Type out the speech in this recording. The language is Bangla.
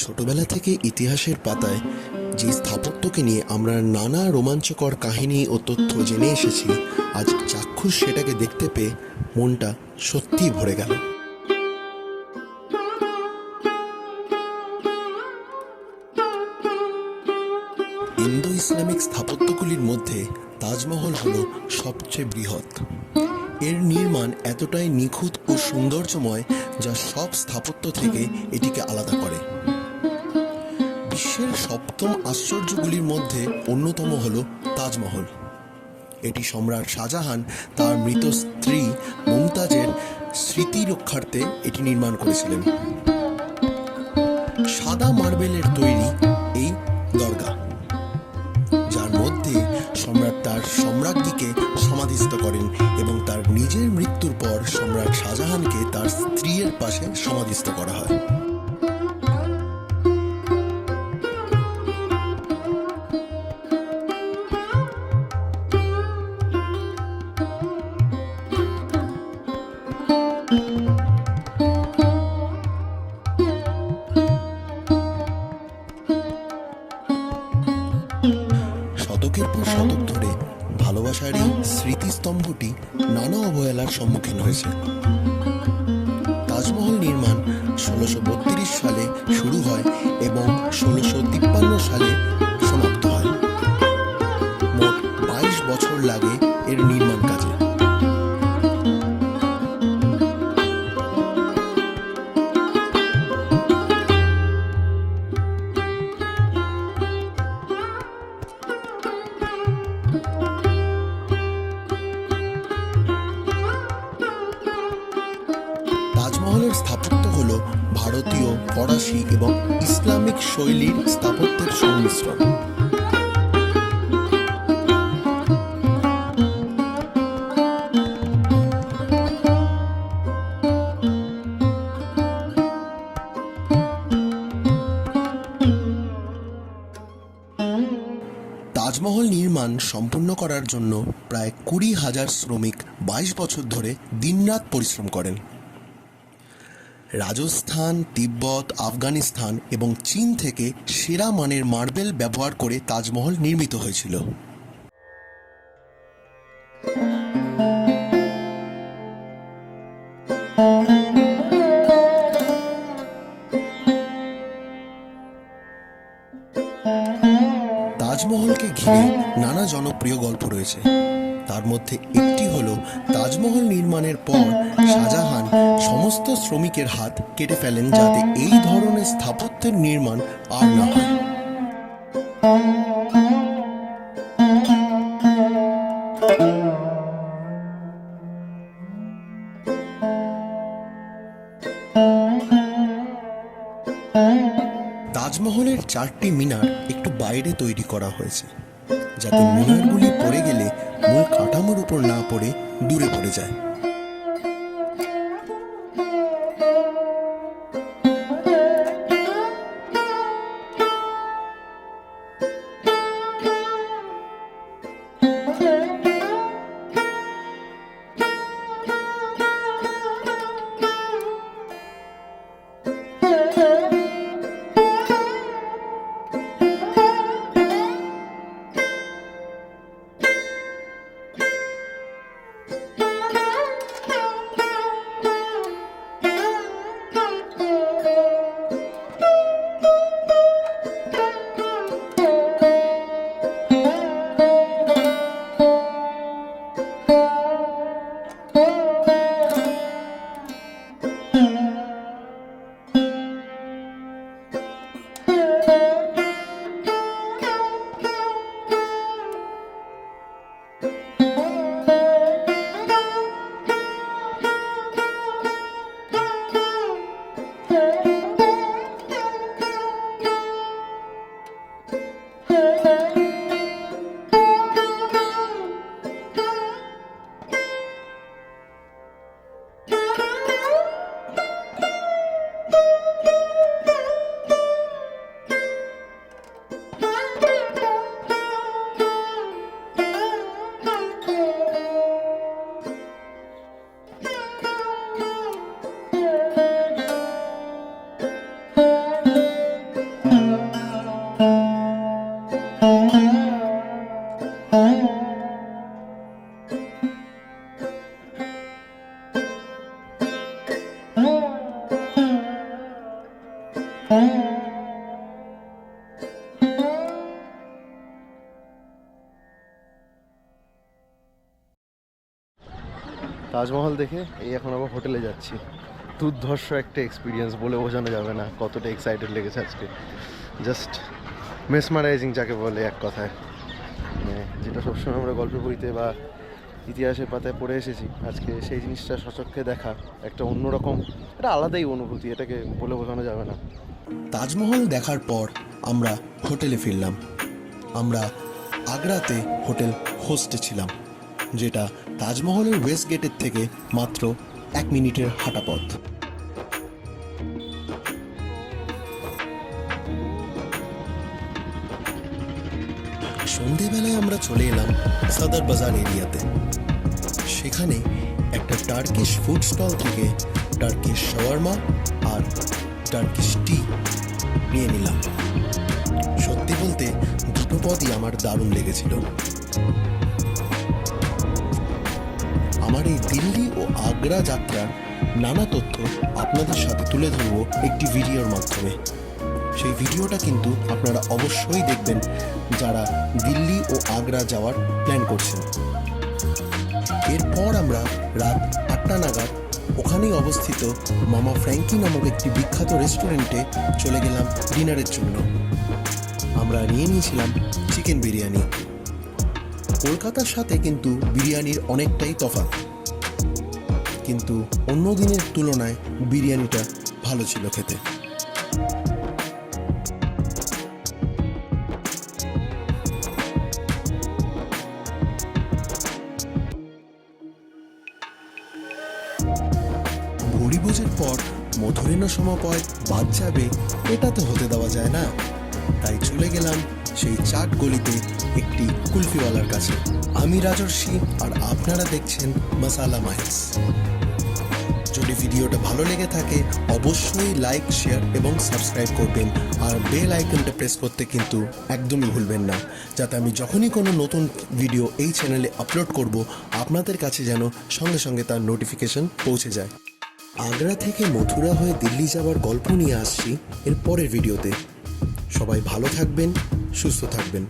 ছোটবেলা থেকে ইতিহাসের পাতায় যে স্থাপত্যকে নিয়ে আমরা নানা রোমাঞ্চকর কাহিনী ও তথ্য জেনে এসেছি, আজ চাক্ষুষ সেটাকে দেখতে পেয়ে মনটা সত্যিই ভরে গেল। ইন্দো ইসলামিক স্থাপত্যগুলির মধ্যে তাজমহল হল সবচেয়ে বৃহৎ। এর নির্মাণ এতটাই নিখুঁত ও সৌন্দর্যময় যা সব স্থাপত্য থেকে এটিকে আলাদা করে। বিশ্বের সপ্তম আশ্চর্যগুলির মধ্যে অন্যতম হল তাজমহল। এটি সম্রাট শাহজাহান তার মৃত স্ত্রী মুমতাজের স্মৃতি রক্ষার্থে এটি নির্মাণ করেছিলেন। সাদা মার্বেলের তৈরি এই দরগা, যার মধ্যে সম্রাট তার সম্রাজ্ঞীকে সমাধিস্থ করেন এবং তার নিজের মৃত্যুর পর সম্রাট শাহজাহানকে তার স্ত্রীর পাশে সমাধিস্থ করা হয়। শতকের পর শতক ধরে ভালোবাসার এই স্মৃতিস্তম্ভটি নানা অবহেলার সম্মুখীন হয়েছে। তাজমহল নির্মাণ ১৬৩২ সালে শুরু হয় এবং ১৬৫৩ সালে সমাপ্ত হয়। মোট ২২ বছর লাগে এর নির্মাণ কাজে। তাজমহলের স্থাপত্য হল ভারতীয়, ফরাসি এবং ইসলামিক শৈলীর স্থাপত্যের সংমিশ্রণ। তাজমহল নির্মাণ সম্পূর্ণ করার জন্য প্রায় ২০,০০০ শ্রমিক ২২ বছর ধরে দিনরাত পরিশ্রম করেন। রাজস্থান, তিব্বত, আফগানিস্তান এবং চীন থেকে সেরা মানের মার্বেল ব্যবহার করে তাজমহল নির্মিত হয়েছিল। তাজমহলকে ঘিরে নানা জনপ্রিয় গল্প রয়েছে। তার মধ্যে একটি হল তাজমহল নির্মাণের পর শাহজাহান সমস্ত শ্রমিকের হাত কেটে ফেলেন যাতে এই ধরনের স্থাপত্যের নির্মাণ আর না হয়। তাজমহলের ৪টি মিনার একটু বাইরে তৈরি করা হয়েছে, যাতে মিনারগুলি পড়ে গেলে মূল কাঠামোর উপর না পড়ে দূরে পড়ে যায়। তাজমহল দেখে এই এখন আবার হোটেলে যাচ্ছি। দুর্ধর্ষ একটা এক্সপিরিয়েন্স, বলে বোঝানো যাবে না কতটা এক্সাইটেড লেগেছে আজকে। জাস্ট মেসমারাইজিং যাকে বলে এক কথায়, মানে যেটা সবসময় আমরা গল্পের বইতে বা ইতিহাসের পাতায় পড়ে এসেছি, আজকে সেই জিনিসটা সচক্ষে দেখা একটা অন্যরকম, একটা আলাদাই অনুভূতি, এটাকে বলে বোঝানো যাবে না। তাজমহল দেখার পর আমরা হোটেলে ফিরলাম। আমরা আগ্রাতে হোটেল হোস্টে ছিলাম, যেটা তাজমহলের ওয়েস্ট গেটের থেকে মাত্র 1 মিনিটের হাঁটা পথ। সন্ধেবেলায় আমরা চলে এলাম সদর বাজার এরিয়াতে। সেখানে একটা টার্কিশ ফুড স্টল থেকে টার্কিশ শাওয়ারমা আর টার্কিশ টি নিয়ে নিলাম। সত্যি বলতে দুটো পদই আমার দারুণ লেগেছিল। আমার এই দিল্লি ও আগ্রা যাত্রার নানা তথ্য আপনাদের সাথে তুলে ধরবো একটি ভিডিওর মাধ্যমে। সেই ভিডিওটা কিন্তু আপনারা অবশ্যই দেখবেন যারা দিল্লি ও আগ্রা যাওয়ার প্ল্যান করছেন। এরপর আমরা রাত 8টা নাগাদ ওখানেই অবস্থিত মামা ফ্র্যাঙ্কি নামক একটি বিখ্যাত রেস্টুরেন্টে চলে গেলাম ডিনারের জন্য। আমরা নিয়ে নিয়েছিলাম চিকেন বিরিয়ানি। কলকাতার সাথে কিন্তু বিরিয়ানির অনেকটাই তফাৎ, কিন্তু অন্য দিনের তুলনায় বিরিয়ানিটা ভালো ছিল খেতে। ভোজের পর মধুরেণ সমপয় বাদ যাবে, এটা তো হতে দেওয়া যায় না। তাই চলে গেলাম সেই চাট গলিতে একটি কুলফিওয়ালার কাছে। আমি রাজর্ষি আর আপনারা দেখছেন মশালা মাইলস। যদি ভিডিওটা ভালো লেগে থাকে অবশ্যই লাইক, শেয়ার এবং সাবস্ক্রাইব করবেন, আর বেল আইকনটা প্রেস করতে কিন্তু একদমই ভুলবেন না, যাতে আমি যখনই কোনো নতুন ভিডিও এই চ্যানেলে আপলোড করব আপনাদের কাছে যেন সঙ্গে সঙ্গে তার নোটিফিকেশন পৌঁছে যায়। আগ্রা থেকে মথুরা হয়ে দিল্লি যাওয়ার গল্প নিয়ে আসছি এর পরের ভিডিওতে। সবাই ভালো থাকবেন, সুস্থ থাকবেন।